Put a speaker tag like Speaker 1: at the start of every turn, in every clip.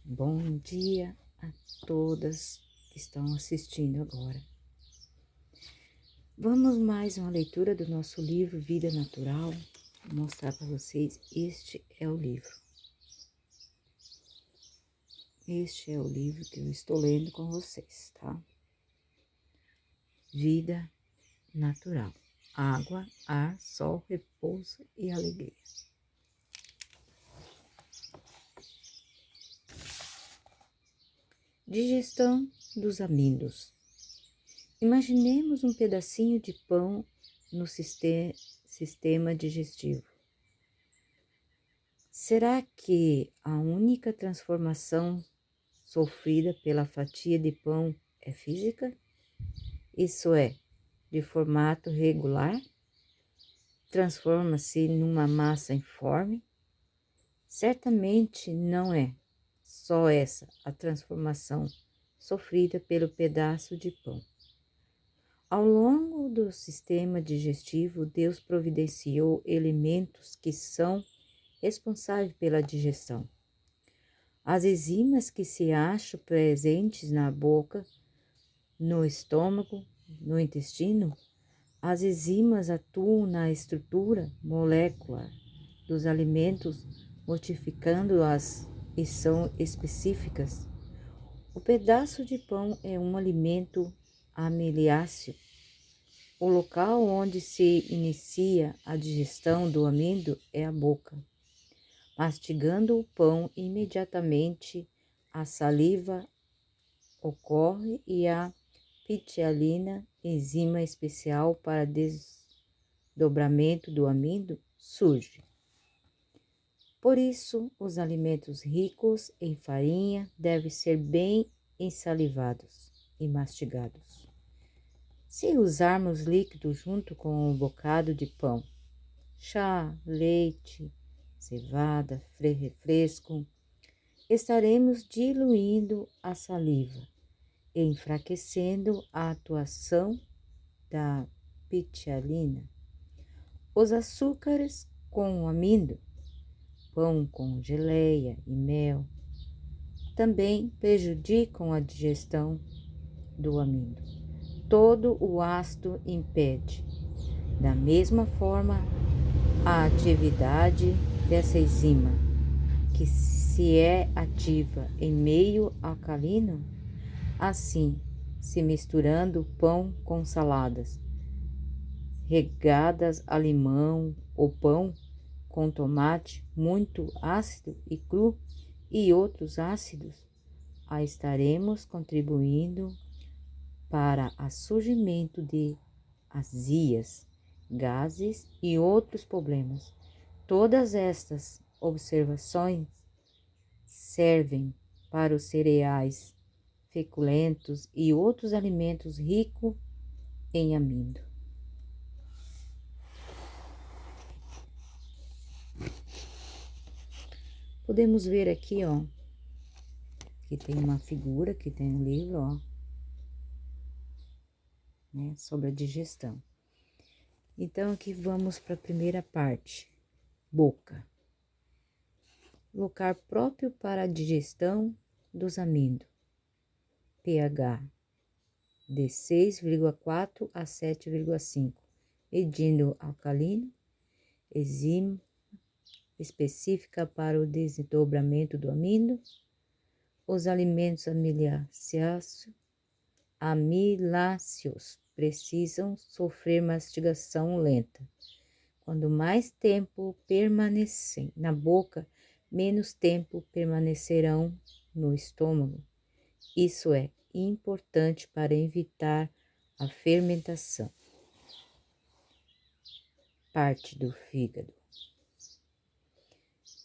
Speaker 1: Bom dia a todas que estão assistindo agora. Vamos mais uma leitura do nosso livro Vida Natural. Vou mostrar para vocês, este é o livro. Este é o livro que eu estou lendo com vocês, tá? Vida Natural. Água, ar, sol, repouso e alegria. Digestão dos amígdalos. Imaginemos um pedacinho de pão no sistema digestivo. Será que a única transformação sofrida pela fatia de pão é física? Isso é, de formato regular? Transforma-se numa massa informe? Certamente não é só essa a transformação sofrida pelo pedaço de pão. Ao longo do sistema digestivo, Deus providenciou elementos que são responsáveis pela digestão. As enzimas que se acham presentes na boca, no estômago, no intestino, as enzimas atuam na estrutura molecular dos alimentos, modificando-as e são específicas. O pedaço de pão é um alimento amiliáceo. O local onde se inicia a digestão do amido é a boca. Mastigando o pão, imediatamente a saliva ocorre e a pitialina, enzima especial para desdobramento do amido, surge. Por isso, os alimentos ricos em farinha devem ser bem ensalivados e mastigados. Se usarmos líquido junto com um bocado de pão, chá, leite, cevada, refresco, estaremos diluindo a saliva, enfraquecendo a atuação da pitialina. Os açúcares com amido, pão com geleia e mel, também prejudicam a digestão do amido. Todo o ácido impede. Da mesma forma, a atividade dessa enzima, que se é ativa em meio alcalino, assim, se misturando pão com saladas, regadas a limão ou pão com tomate muito ácido e cru e outros ácidos, a estaremos contribuindo para o surgimento de azias, gases e outros problemas. Todas estas observações servem para os cereais feculentos e outros alimentos ricos em amido. Podemos ver aqui, ó, que tem uma figura, que tem um livro, ó, né, sobre a digestão. Então, aqui vamos para a primeira parte, boca. Local próprio para a digestão dos amidos. pH de 6,4 a 7,5, medindo alcalino, enzima específica para o desdobramento do amido, os alimentos amiláceos precisam sofrer mastigação lenta. Quanto mais tempo permanecem na boca, menos tempo permanecerão no estômago. Isso é importante para evitar a fermentação. Parte do fígado.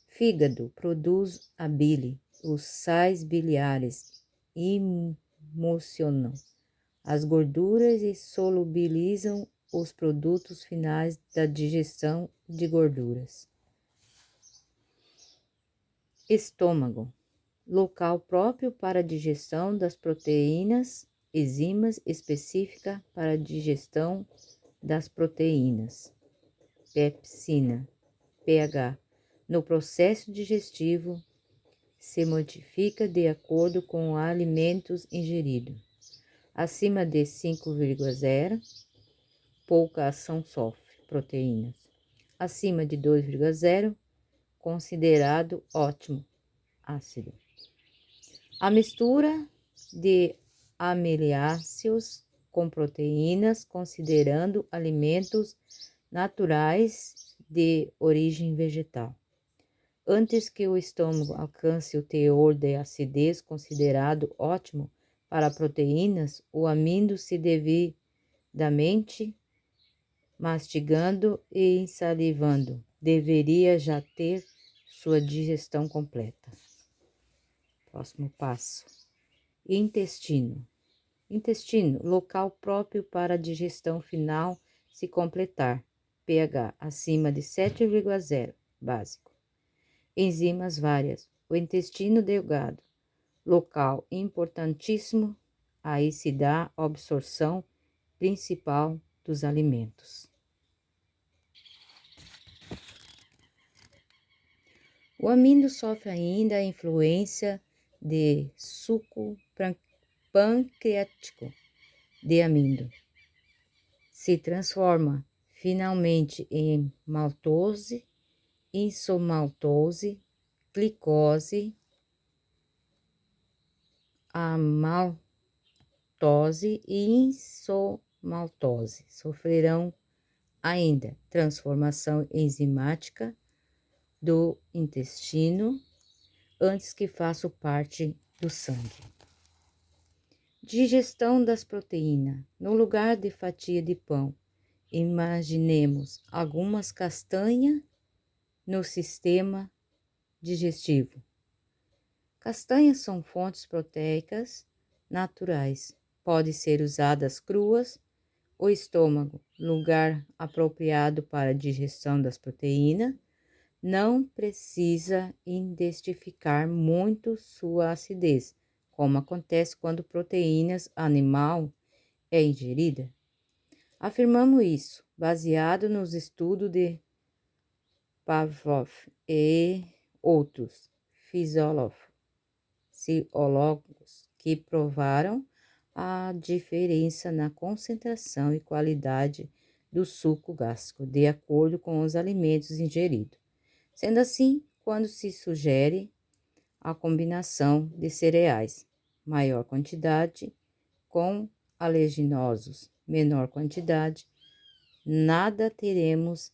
Speaker 1: Fígado produz a bile, os sais biliares emulsionam as gorduras e solubilizam os produtos finais da digestão de gorduras. Estômago. Local próprio para a digestão das proteínas, enzimas específica para a digestão das proteínas. Pepsina, pH. No processo digestivo, se modifica de acordo com os alimentos ingeridos. Acima de 5,0, pouca ação sofre, proteínas. Acima de 2,0, considerado ótimo, ácido. A mistura de aminoácidos com proteínas, considerando alimentos naturais de origem vegetal. Antes que o estômago alcance o teor de acidez considerado ótimo para proteínas, o amido se devidamente mastigando e ensalivando deveria já ter sua digestão completa. Próximo passo. Intestino. Intestino, local próprio para a digestão final se completar. pH acima de 7,0, básico. Enzimas várias. O intestino delgado, local importantíssimo, aí se dá a absorção principal dos alimentos. O amido sofre ainda a influência de suco pancreático de amido. Se transforma finalmente em maltose, isomaltose, glicose, amaltose e isomaltose. Sofrerão ainda transformação enzimática do intestino antes que faça parte do sangue. Digestão das proteínas. No lugar de fatia de pão, imaginemos algumas castanhas no sistema digestivo. Castanhas são fontes proteicas naturais. Podem ser usadas cruas. O estômago, lugar apropriado para a digestão das proteínas, não precisa intensificar muito sua acidez, como acontece quando proteínas animal é ingerida. Afirmamos isso baseado nos estudos de Pavlov e outros fisiólogos que provaram a diferença na concentração e qualidade do suco gástrico de acordo com os alimentos ingeridos. Sendo assim, quando se sugere a combinação de cereais, maior quantidade, com alerginosos, menor quantidade, nada teremos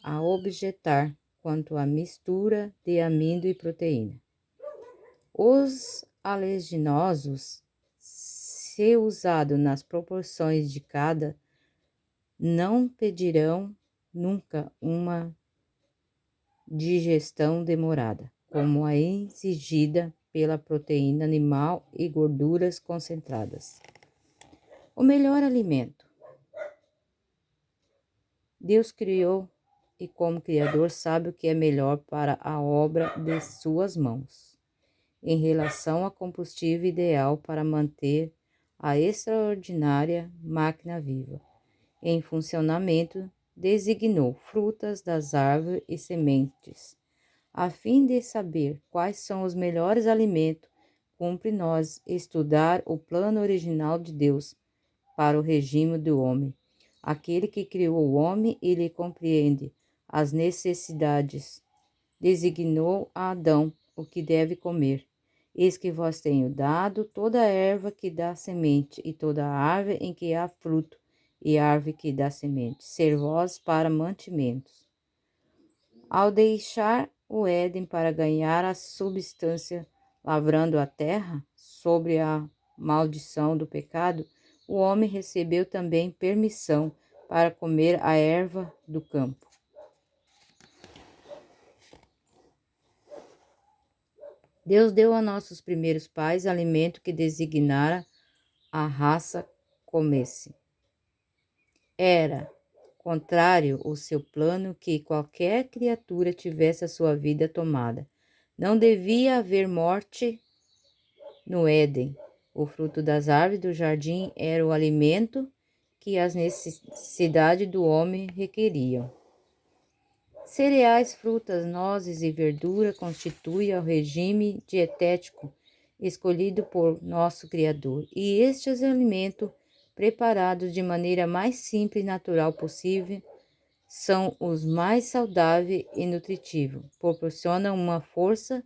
Speaker 1: a objetar quanto à mistura de amido e proteína. Os alerginosos, se usados nas proporções de cada, não pedirão nunca uma digestão demorada, como a exigida pela proteína animal e gorduras concentradas. O melhor alimento. Deus criou e, como Criador, sabe o que é melhor para a obra de suas mãos, em relação ao combustível ideal para manter a extraordinária máquina viva em funcionamento. Designou frutas das árvores e sementes. A fim de saber quais são os melhores alimentos, cumpre-nos estudar o plano original de Deus para o regime do homem. Aquele que criou o homem e lhe compreende as necessidades. Designou a Adão o que deve comer. Eis que vos tenho dado toda a erva que dá semente, e toda a árvore em que há fruto, e árvore que dá semente, ser vós para mantimentos. Ao deixar o Éden para ganhar a substância, lavrando a terra, sobre a maldição do pecado, o homem recebeu também permissão para comer a erva do campo. Deus deu a nossos primeiros pais alimento que designara a raça comesse. Era contrário o seu plano que qualquer criatura tivesse a sua vida tomada. Não devia haver morte no Éden. O fruto das árvores do jardim era o alimento que as necessidades do homem requeriam. Cereais, frutas, nozes e verdura constituem o regime dietético escolhido por nosso Criador, e estes alimentos, preparados de maneira mais simples e natural possível, são os mais saudáveis e nutritivos, proporcionam uma força,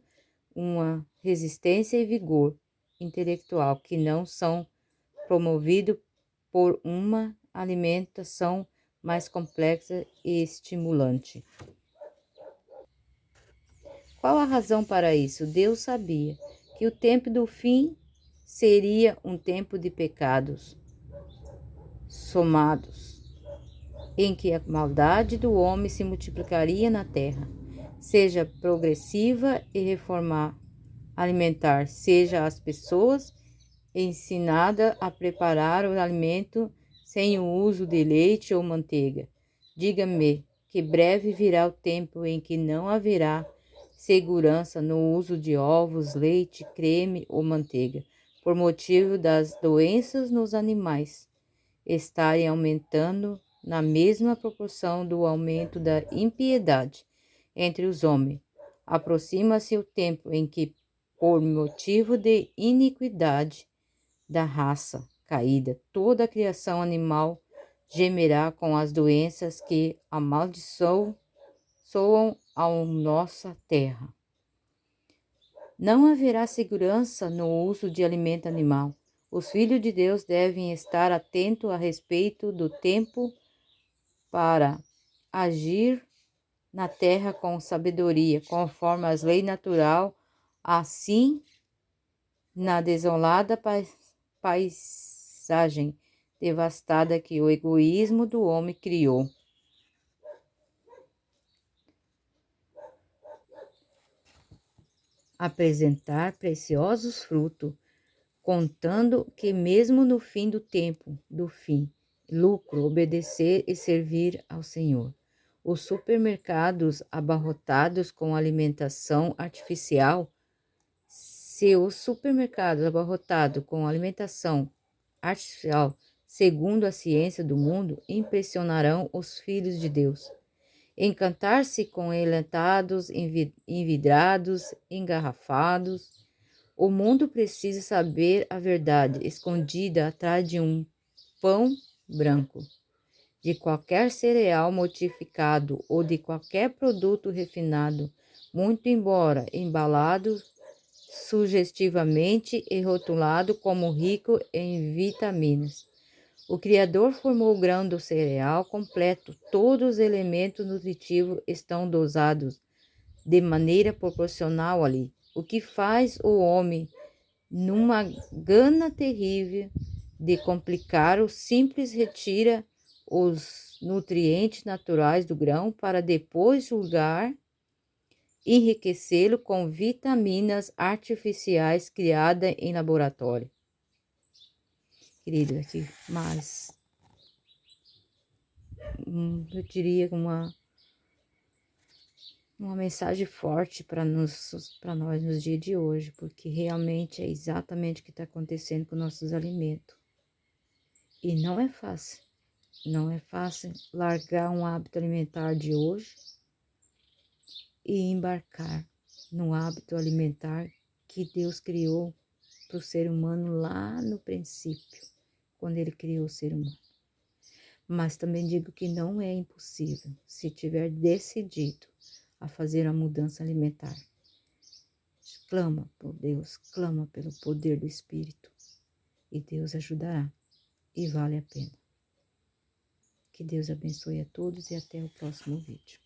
Speaker 1: uma resistência e vigor intelectual que não são promovidos por uma alimentação mais complexa e estimulante. Qual a razão para isso? Deus sabia que o tempo do fim seria um tempo de pecados somados, em que a maldade do homem se multiplicaria na terra, seja progressiva e reformar, alimentar, seja as pessoas ensinadas a preparar o alimento sem o uso de leite ou manteiga. Diga-me que breve virá o tempo em que não haverá segurança no uso de ovos, leite, creme ou manteiga, por motivo das doenças nos animais estarem aumentando na mesma proporção do aumento da impiedade entre os homens. Aproxima-se o tempo em que, por motivo de iniquidade da raça caída, toda a criação animal gemerá com as doenças que amaldiçoam a nossa terra. Não haverá segurança no uso de alimento animal. Os filhos de Deus devem estar atentos a respeito do tempo para agir na terra com sabedoria, conforme as leis naturais, assim na desolada paisagem devastada que o egoísmo do homem criou. Apresentar preciosos frutos, contando que mesmo no fim do tempo, lucro, obedecer e servir ao Senhor. Os supermercados abarrotados com alimentação artificial. Se os supermercados abarrotados com alimentação artificial, segundo a ciência do mundo, impressionarão os filhos de Deus. Encantar-se com enlatados, envidrados, engarrafados. O mundo precisa saber a verdade escondida atrás de um pão branco, de qualquer cereal modificado ou de qualquer produto refinado, muito embora embalado sugestivamente e rotulado como rico em vitaminas. O Criador formou o grão do cereal completo. Todos os elementos nutritivos estão dosados de maneira proporcional ali. O que faz o homem, numa gana terrível de complicar o simples, retira os nutrientes naturais do grão para depois julgar enriquecê-lo com vitaminas artificiais criadas em laboratório. Querido, aqui mais eu diria uma mensagem forte para nós nos dias de hoje, porque realmente é exatamente o que está acontecendo com nossos alimentos. E não é fácil. Não é fácil largar um hábito alimentar de hoje e embarcar no hábito alimentar que Deus criou para o ser humano lá no princípio, quando Ele criou o ser humano. Mas também digo que não é impossível, se tiver decidido a fazer a mudança alimentar. Clama por Deus, clama pelo poder do Espírito, e Deus ajudará, e vale a pena. Que Deus abençoe a todos e até o próximo vídeo.